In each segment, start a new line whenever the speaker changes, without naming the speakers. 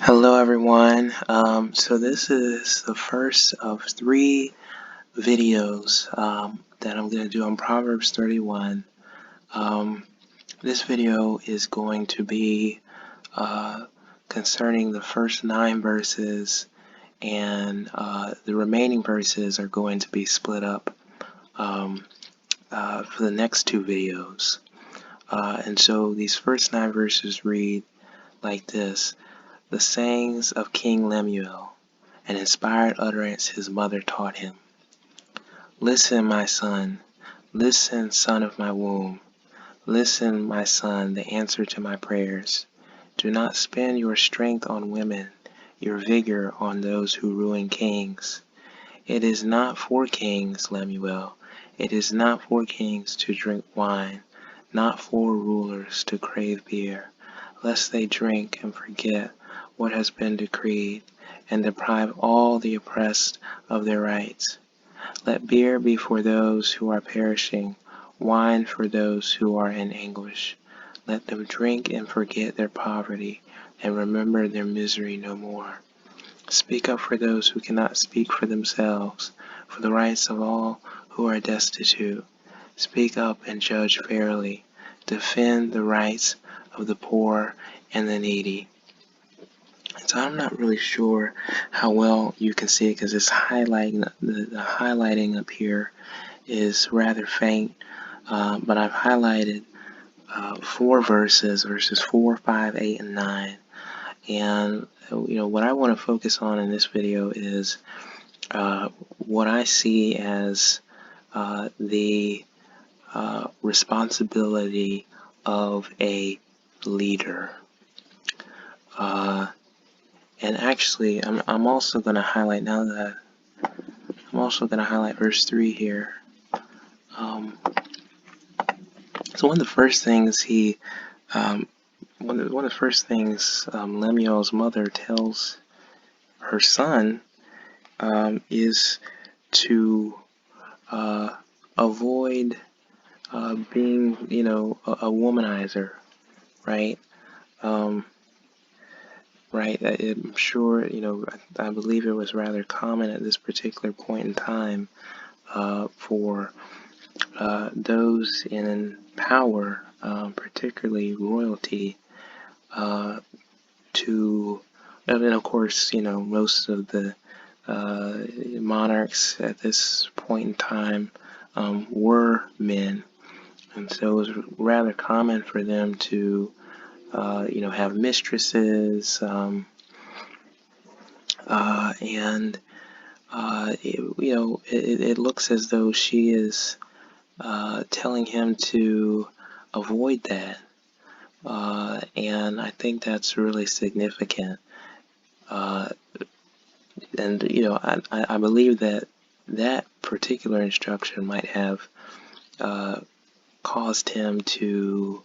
Hello everyone. So this is the first of three videos that I'm going to do on Proverbs 31. This video is going to be concerning the first 9 verses, and the remaining verses are going to be split up for the next 2 videos. And so these first 9 verses read like this: The sayings of King Lemuel, an inspired utterance his mother taught him. Listen, my son. Listen, son of my womb. Listen, my son, the answer to my prayers. Do not spend your strength on women, your vigor on those who ruin kings. It is not for kings, Lemuel. It is not for kings to drink wine, not for rulers to crave beer, lest they drink and forget what has been decreed, and deprive all the oppressed of their rights. Let beer be for those who are perishing, wine for those who are in anguish. Let them drink and forget their poverty, and remember their misery no more. Speak up for those who cannot speak for themselves, for the rights of all who are destitute. Speak up and judge fairly. Defend the rights of the poor and the needy. So I'm not really sure how well you can see it because it's highlighting, the highlighting up here is rather faint, but I've highlighted 4 verses, verses 4, 5, 8, and 9. And what I want to focus on in this video is what I see as the responsibility of a leader. And actually, I'm also going to highlight, now that I'm also going to highlight verse 3 here. So one of the first things Lemuel's mother tells her son is to avoid being, a womanizer, right? Right. I'm sure, I believe it was rather common at this particular point in time for those in power, particularly royalty, to, and of course, most of the monarchs at this point in time were men, and so it was rather common for them to have mistresses, and it looks as though she is telling him to avoid that, and I think that's really significant. And I believe that particular instruction might have caused him to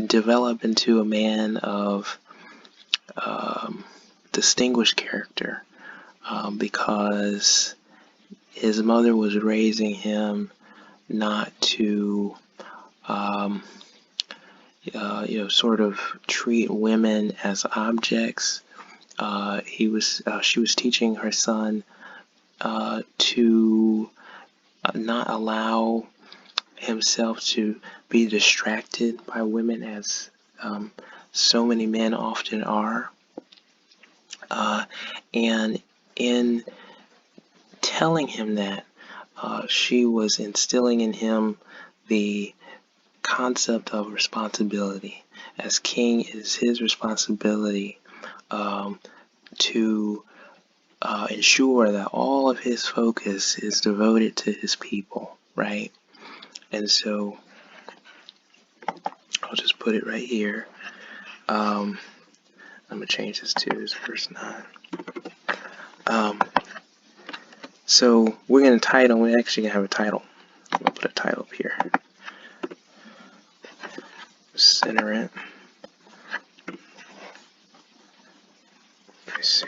develop into a man of distinguished character, because his mother was raising him not to sort of treat women as objects. She was teaching her son to not allow himself to be distracted by women, as so many men often are. And in telling him that, she was instilling in him the concept of responsibility. As king, it is his responsibility to ensure that all of his focus is devoted to his people, right? And so I'll just put it right here. I'm going to change this to verse 9. So we're going to title, we're actually going to have a title. I'm going to put a title up here. Center it. Let's see.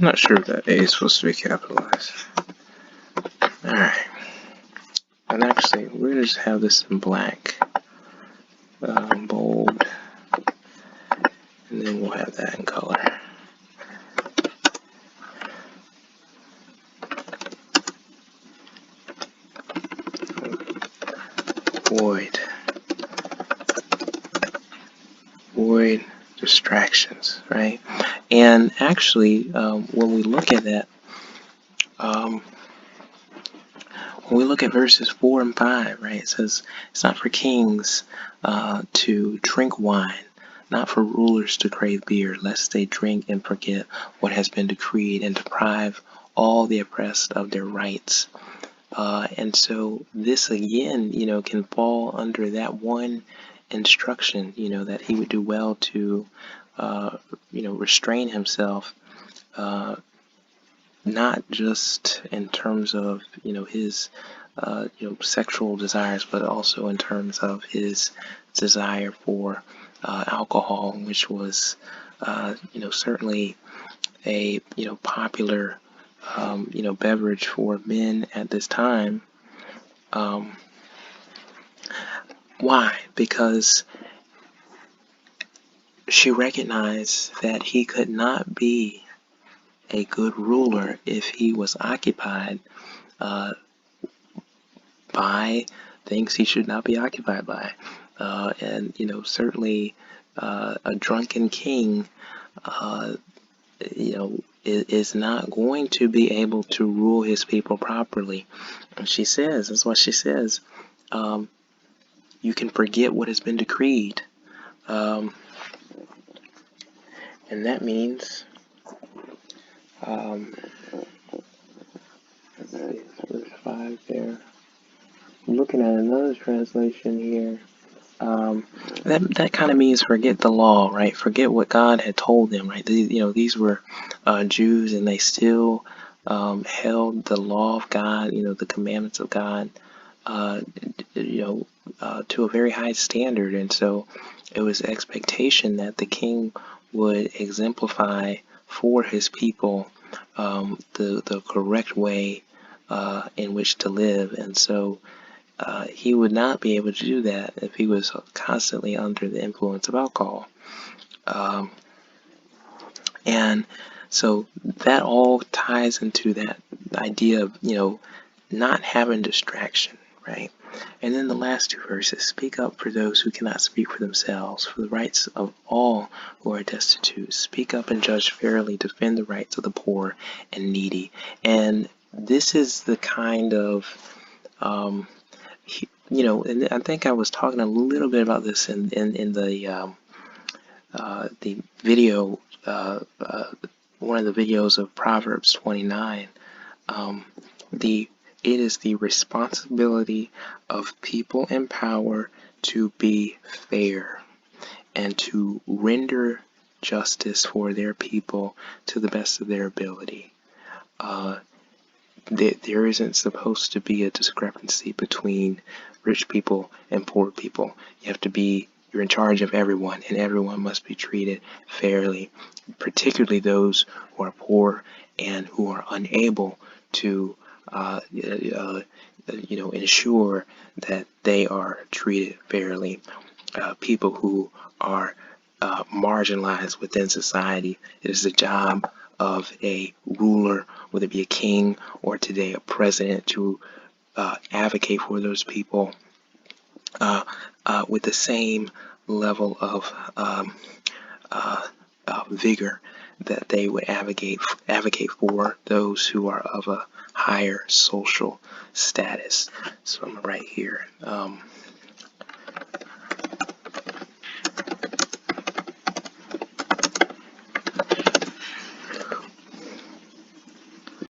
I'm not sure if that A is supposed to be capitalized. Alright. And actually, we're going to just have this in black. Bold. And then we'll have that in color. Avoid distractions, right? And actually, when we look at that, when we look at verses 4 and 5, right, it says, it's not for kings to drink wine, not for rulers to crave beer, lest they drink and forget what has been decreed and deprive all the oppressed of their rights. And so this again, can fall under that one instruction, that he would do well to, restrain himself, not just in terms of, his, sexual desires, but also in terms of his desire for alcohol, which was, certainly a, popular, beverage for men at this time. Why? Because she recognized that he could not be a good ruler if he was occupied by things he should not be occupied by. And certainly a drunken king, is not going to be able to rule his people properly. And she says, that's what she says, you can forget what has been decreed. And that means, let's see, verse 5 there. I'm looking at another translation here. That kind of means forget the law, right? Forget what God had told them, right? These were Jews, and they still held the law of God, the commandments of God, to a very high standard. And so it was expectation that the king would exemplify for his people the correct way in which to live. And so he would not be able to do that if he was constantly under the influence of alcohol. And so that all ties into that idea of, not having distraction, right? And then the last two verses, speak up for those who cannot speak for themselves, for the rights of all who are destitute. Speak up and judge fairly, defend the rights of the poor and needy. And this is the kind of, and I think I was talking a little bit about this in the video, one of the videos of Proverbs 29. It is the responsibility of people in power to be fair and to render justice for their people to the best of their ability. There isn't supposed to be a discrepancy between rich people and poor people. You're in charge of everyone, and everyone must be treated fairly, particularly those who are poor and who are unable to ensure that they are treated fairly. People who are marginalized within society. It is the job of a ruler, whether it be a king or today a president, to advocate for those people with the same level of vigor that they would advocate for those who are of a higher social status. So I'm right here.